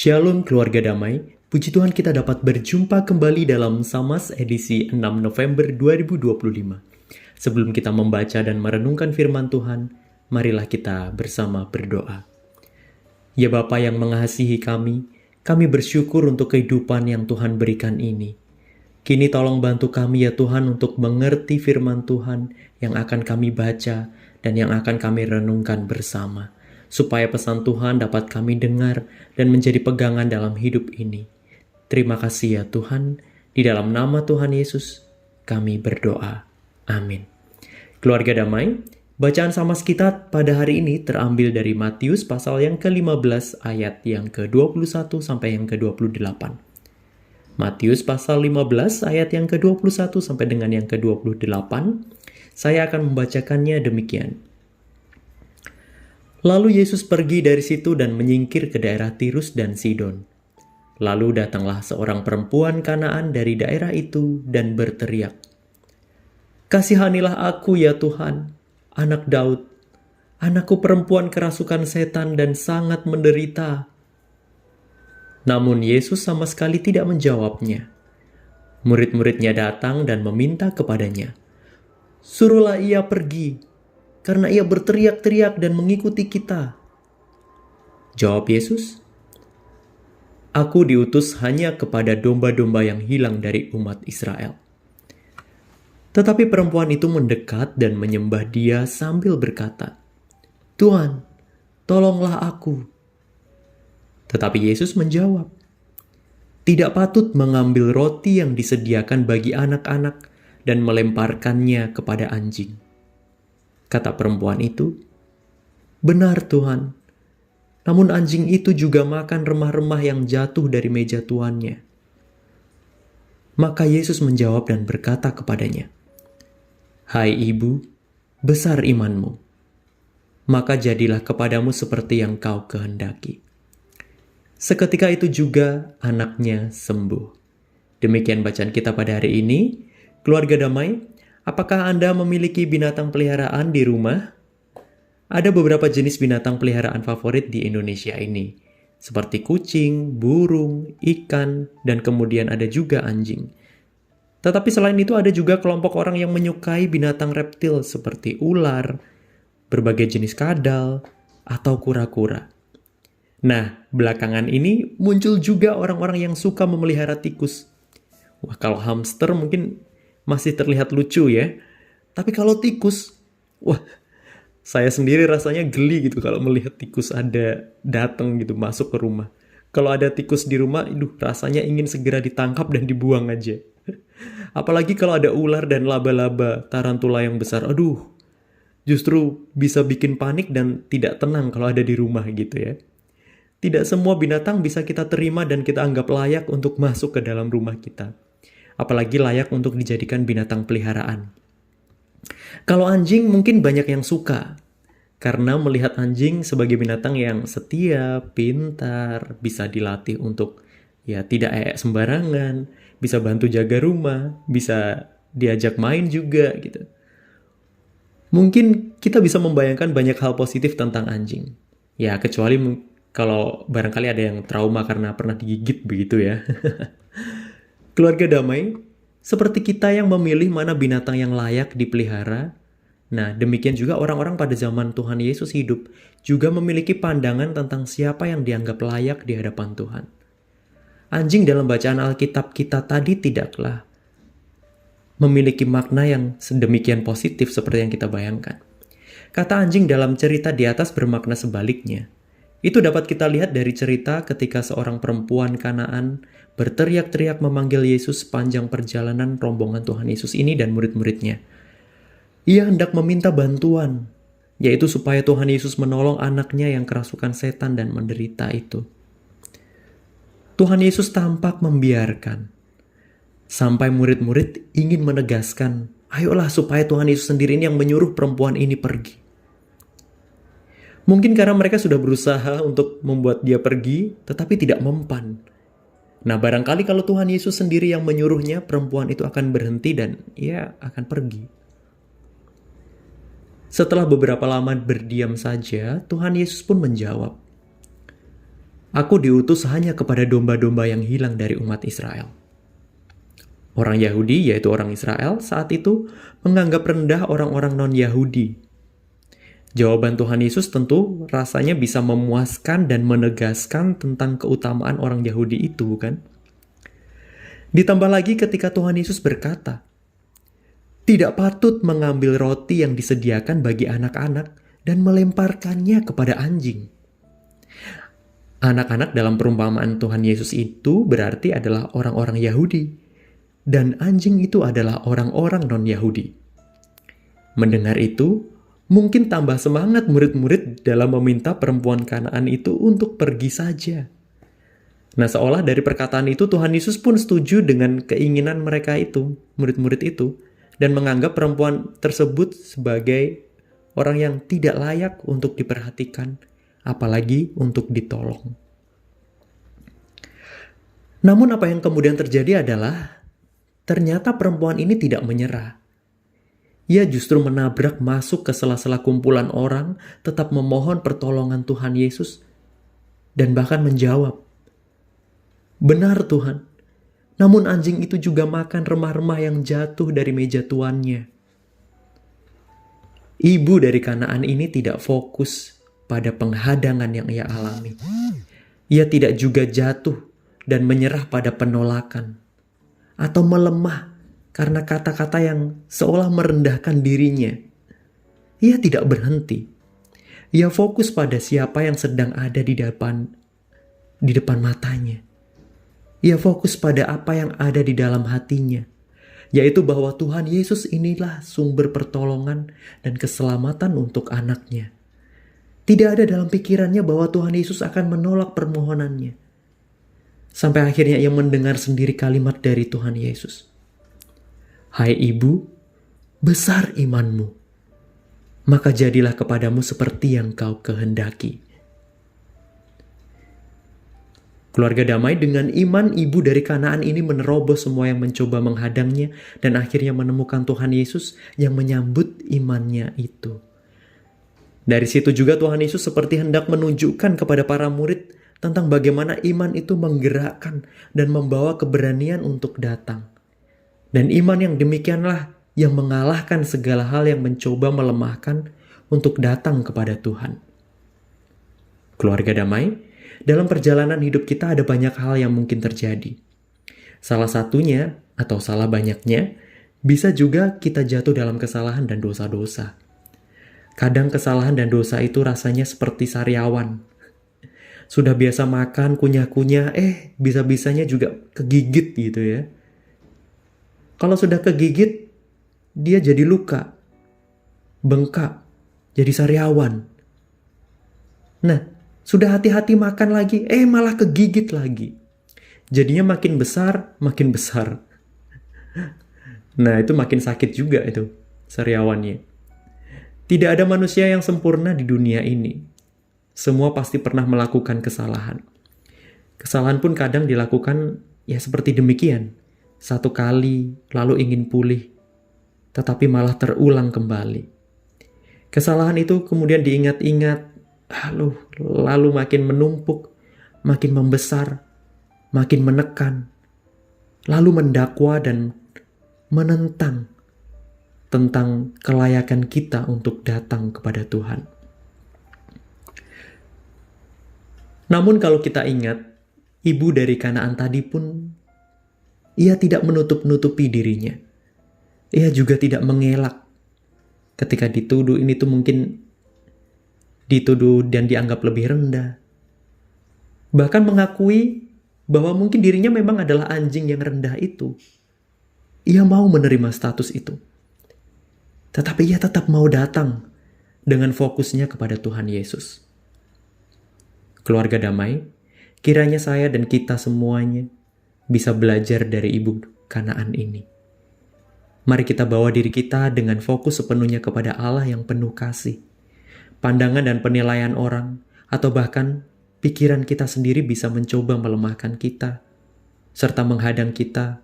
Shalom keluarga damai, puji Tuhan kita dapat berjumpa kembali dalam Samas edisi 6 November 2025. Sebelum kita membaca dan merenungkan firman Tuhan, marilah kita bersama berdoa. Ya Bapa yang mengasihi kami bersyukur untuk kehidupan yang Tuhan berikan ini. Kini tolong bantu kami ya Tuhan untuk mengerti firman Tuhan yang akan kami baca dan yang akan kami renungkan bersama. Supaya pesan Tuhan dapat kami dengar dan menjadi pegangan dalam hidup ini. Terima kasih ya Tuhan, di dalam nama Tuhan Yesus kami berdoa. Amin. Keluarga damai, bacaan Samas kita pada hari ini terambil dari Matius pasal yang ke-15 ayat yang ke-21 sampai yang ke-28. Matius pasal 15 ayat yang ke-21 sampai dengan yang ke-28, saya akan membacakannya demikian. Lalu Yesus pergi dari situ dan menyingkir ke daerah Tirus dan Sidon. Lalu datanglah seorang perempuan Kanaan dari daerah itu dan berteriak, "Kasihanilah aku ya Tuhan, anak Daud. Anakku perempuan kerasukan setan dan sangat menderita." Namun Yesus sama sekali tidak menjawabnya. Murid-muridnya datang dan meminta kepadanya, "Suruhlah ia pergi, karena ia berteriak-teriak dan mengikuti kita." Jawab Yesus, "Aku diutus hanya kepada domba-domba yang hilang dari umat Israel." Tetapi perempuan itu mendekat dan menyembah Dia sambil berkata, "Tuhan, tolonglah aku." Tetapi Yesus menjawab, "Tidak patut mengambil roti yang disediakan bagi anak-anak dan melemparkannya kepada anjing." Kata perempuan itu, "Benar Tuhan, namun anjing itu juga makan remah-remah yang jatuh dari meja tuannya." Maka Yesus menjawab dan berkata kepadanya, "Hai ibu, besar imanmu. Maka jadilah kepadamu seperti yang kau kehendaki." Seketika itu juga anaknya sembuh. Demikian bacaan kita pada hari ini. Keluarga damai, apakah Anda memiliki binatang peliharaan di rumah? Ada beberapa jenis binatang peliharaan favorit di Indonesia ini, seperti kucing, burung, ikan, dan kemudian ada juga anjing. Tetapi selain itu ada juga kelompok orang yang menyukai binatang reptil seperti ular, berbagai jenis kadal, atau kura-kura. Nah, belakangan ini muncul juga orang-orang yang suka memelihara tikus. Wah, kalau hamster mungkin masih terlihat lucu ya. Tapi kalau tikus, wah, saya sendiri rasanya geli gitu kalau melihat tikus ada datang gitu masuk ke rumah. Kalau ada tikus di rumah, rasanya ingin segera ditangkap dan dibuang aja. Apalagi kalau ada ular dan laba-laba, tarantula yang besar. Justru bisa bikin panik dan tidak tenang kalau ada di rumah gitu ya. Tidak semua binatang bisa kita terima dan kita anggap layak untuk masuk ke dalam rumah kita. Apalagi layak untuk dijadikan binatang peliharaan. Kalau anjing mungkin banyak yang suka, karena melihat anjing sebagai binatang yang setia, pintar, bisa dilatih untuk tidak sembarangan, bisa bantu jaga rumah, bisa diajak main juga gitu. Mungkin kita bisa membayangkan banyak hal positif tentang anjing. Ya, kecuali kalau barangkali ada yang trauma karena pernah digigit begitu ya. Keluarga damai, seperti kita yang memilih mana binatang yang layak dipelihara. Nah, demikian juga orang-orang pada zaman Tuhan Yesus hidup juga memiliki pandangan tentang siapa yang dianggap layak di hadapan Tuhan. Anjing dalam bacaan Alkitab kita tadi tidaklah memiliki makna yang sedemikian positif seperti yang kita bayangkan. Kata anjing dalam cerita di atas bermakna sebaliknya. Itu dapat kita lihat dari cerita ketika seorang perempuan Kanaan berteriak-teriak memanggil Yesus sepanjang perjalanan rombongan Tuhan Yesus ini dan murid-muridnya. Ia hendak meminta bantuan, yaitu supaya Tuhan Yesus menolong anaknya yang kerasukan setan dan menderita itu. Tuhan Yesus tampak membiarkan, sampai murid-murid ingin menegaskan, ayolah supaya Tuhan Yesus sendiri yang menyuruh perempuan ini pergi. Mungkin karena mereka sudah berusaha untuk membuat dia pergi, tetapi tidak mempan. Nah, barangkali kalau Tuhan Yesus sendiri yang menyuruhnya, perempuan itu akan berhenti dan ia akan pergi. Setelah beberapa lama berdiam saja, Tuhan Yesus pun menjawab, Aku diutus hanya kepada domba-domba yang hilang dari umat Israel. Orang Yahudi, yaitu orang Israel, saat itu menganggap rendah orang-orang non-Yahudi. Jawaban Tuhan Yesus tentu rasanya bisa memuaskan dan menegaskan tentang keutamaan orang Yahudi itu, bukan? Ditambah lagi ketika Tuhan Yesus berkata, "Tidak patut mengambil roti yang disediakan bagi anak-anak dan melemparkannya kepada anjing." Anak-anak dalam perumpamaan Tuhan Yesus itu berarti adalah orang-orang Yahudi, dan anjing itu adalah orang-orang non-Yahudi. Mendengar itu, mungkin tambah semangat murid-murid dalam meminta perempuan Kanaan itu untuk pergi saja. Nah, seolah dari perkataan itu Tuhan Yesus pun setuju dengan keinginan mereka itu, murid-murid itu, dan menganggap perempuan tersebut sebagai orang yang tidak layak untuk diperhatikan, apalagi untuk ditolong. Namun apa yang kemudian terjadi adalah ternyata perempuan ini tidak menyerah. Ia justru menabrak masuk ke sela-sela kumpulan orang, tetap memohon pertolongan Tuhan Yesus, dan bahkan menjawab, "Benar Tuhan, namun anjing itu juga makan remah-remah yang jatuh dari meja tuannya." Ibu dari Kanaan ini tidak fokus pada penghadangan yang ia alami. Ia tidak juga jatuh dan menyerah pada penolakan atau melemah karena kata-kata yang seolah merendahkan dirinya. Ia tidak berhenti. Ia fokus pada siapa yang sedang ada di depan matanya. Ia fokus pada apa yang ada di dalam hatinya, yaitu bahwa Tuhan Yesus inilah sumber pertolongan dan keselamatan untuk anaknya. Tidak ada dalam pikirannya bahwa Tuhan Yesus akan menolak permohonannya. Sampai akhirnya ia mendengar sendiri kalimat dari Tuhan Yesus. "Hai ibu, besar imanmu, maka jadilah kepadamu seperti yang kau kehendaki." Keluarga damai dengan iman ibu dari Kanaan ini menerobos semua yang mencoba menghadangnya dan akhirnya menemukan Tuhan Yesus yang menyambut imannya itu. Dari situ juga Tuhan Yesus seperti hendak menunjukkan kepada para murid tentang bagaimana iman itu menggerakkan dan membawa keberanian untuk datang. Dan iman yang demikianlah yang mengalahkan segala hal yang mencoba melemahkan untuk datang kepada Tuhan. Keluarga damai, dalam perjalanan hidup kita ada banyak hal yang mungkin terjadi. Salah satunya, atau salah banyaknya, bisa juga kita jatuh dalam kesalahan dan dosa-dosa. Kadang kesalahan dan dosa itu rasanya seperti sariawan. Sudah biasa makan, kunyah-kunyah, bisa-bisanya juga kegigit gitu ya. Kalau sudah kegigit, dia jadi luka, bengkak, jadi sariawan. Nah, sudah hati-hati makan lagi, malah kegigit lagi. Jadinya makin besar, makin besar. Nah, itu makin sakit juga itu, sariawannya. Tidak ada manusia yang sempurna di dunia ini. Semua pasti pernah melakukan kesalahan. Kesalahan pun kadang dilakukan ya seperti demikian. Satu kali, lalu ingin pulih, tetapi malah terulang kembali. Kesalahan itu kemudian diingat-ingat, lalu makin menumpuk, makin membesar, makin menekan, lalu mendakwa dan menentang tentang kelayakan kita untuk datang kepada Tuhan. Namun kalau kita ingat, ibu dari Kanaan tadi pun, ia tidak menutup-nutupi dirinya. Ia juga tidak mengelak. Ketika dituduh, ini tuh mungkin dituduh dan dianggap lebih rendah. Bahkan mengakui bahwa mungkin dirinya memang adalah anjing yang rendah itu. Ia mau menerima status itu. Tetapi ia tetap mau datang dengan fokusnya kepada Tuhan Yesus. Keluarga damai, kiranya saya dan kita semuanya bisa belajar dari ibu Kanaan ini. Mari kita bawa diri kita dengan fokus sepenuhnya kepada Allah yang penuh kasih. Pandangan dan penilaian orang, atau bahkan pikiran kita sendiri bisa mencoba melemahkan kita, serta menghadang kita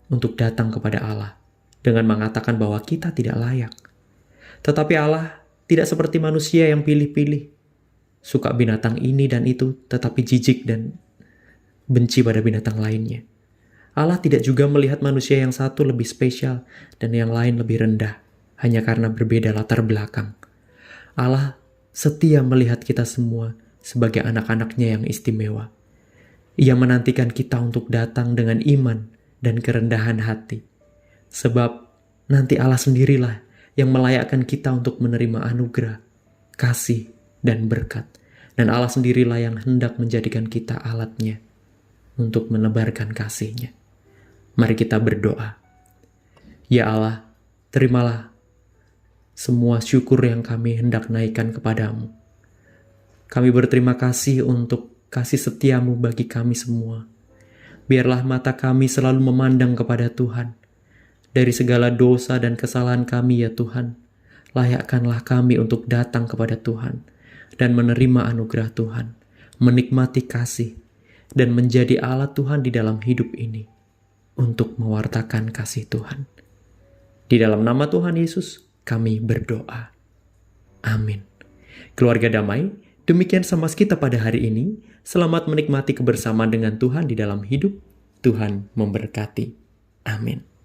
untuk datang kepada Allah, dengan mengatakan bahwa kita tidak layak. Tetapi Allah tidak seperti manusia yang pilih-pilih. suka binatang ini dan itu, tetapi jijik dan benci pada binatang lainnya. Allah tidak juga melihat manusia yang satu lebih spesial dan yang lain lebih rendah, hanya karena berbeda latar belakang. Allah setia melihat kita semua sebagai anak-anaknya yang istimewa. Ia menantikan kita untuk datang dengan iman dan kerendahan hati. Sebab nanti Allah sendirilah yang melayakkan kita untuk menerima anugerah, kasih, dan berkat. Dan Allah sendirilah yang hendak menjadikan kita alatnya untuk menebarkan kasih-Nya. Mari kita berdoa. Ya Allah, terimalah semua syukur yang kami hendak naikkan kepadamu. Kami berterima kasih untuk kasih setiamu bagi kami semua. Biarlah mata kami selalu memandang kepada Tuhan. Dari segala dosa dan kesalahan kami ya Tuhan, layakkanlah kami untuk datang kepada Tuhan dan menerima anugerah Tuhan, menikmati kasih, dan menjadi alat Tuhan di dalam hidup ini untuk mewartakan kasih Tuhan. Di dalam nama Tuhan Yesus, kami berdoa. Amin. Keluarga damai, demikian Samas kita pada hari ini. Selamat menikmati kebersamaan dengan Tuhan di dalam hidup. Tuhan memberkati. Amin.